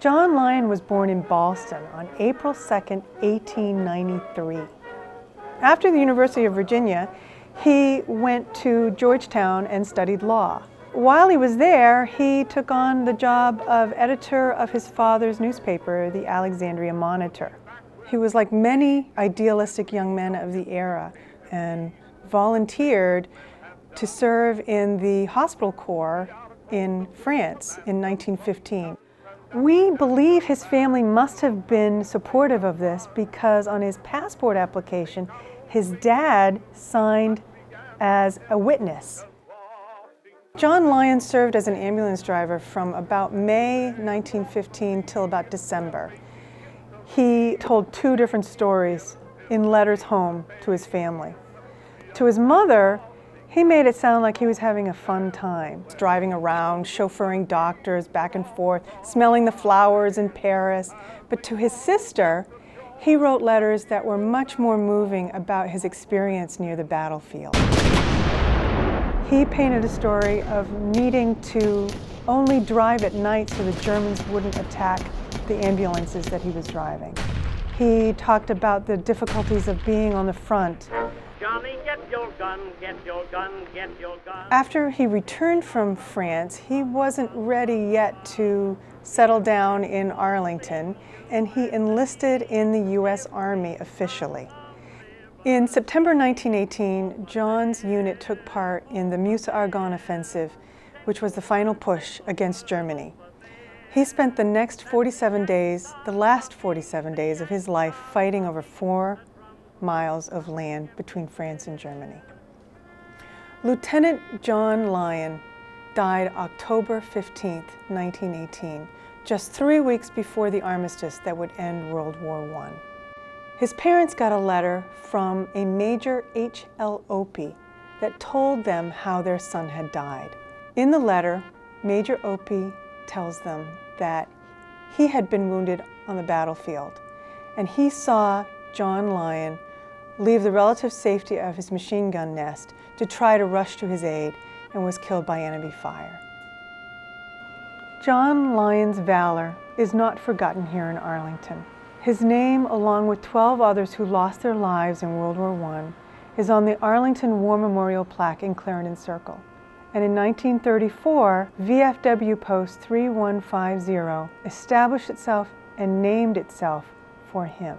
John Lyon was born in Boston on April 2nd, 1893. After the University of Virginia, he went to Georgetown and studied law. While he was there, he took on the job of editor of his father's newspaper, the Alexandria Monitor. He was like many idealistic young men of the era and volunteered to serve in the hospital corps in France in 1915. We believe his family must have been supportive of this because on his passport application, his dad signed as a witness. John Lyon served as an ambulance driver from about May 1915 till about December. He told two different stories in letters home to his family. To his mother, he made it sound like he was having a fun time, driving around, chauffeuring doctors back and forth, smelling the flowers in Paris. But to his sister, he wrote letters that were much more moving about his experience near the battlefield. He painted a story of needing to only drive at night so the Germans wouldn't attack the ambulances that he was driving. He talked about the difficulties of being on the front. Johnny, get your gun, get your gun, get your gun. After he returned from France, he wasn't ready yet to settle down in Arlington, and he enlisted in the U.S. Army officially. In September 1918, John's unit took part in the Meuse-Argonne offensive, which was the final push against Germany. He spent the next 47 days, the last 47 days of his life, fighting over 4 miles of land between France and Germany. Lieutenant John Lyon died October 15, 1918, just 3 weeks before the armistice that would end World War I. His parents got a letter from a Major H.L. Opie that told them how their son had died. In the letter, Major Opie tells them that he had been wounded on the battlefield, and he saw John Lyon leave the relative safety of his machine gun nest to try to rush to his aid and was killed by enemy fire. John Lyon's valor is not forgotten here in Arlington. His name, along with 12 others who lost their lives in World War I, is on the Arlington War Memorial plaque in Clarendon Circle. And in 1934, VFW Post 3150 established itself and named itself for him.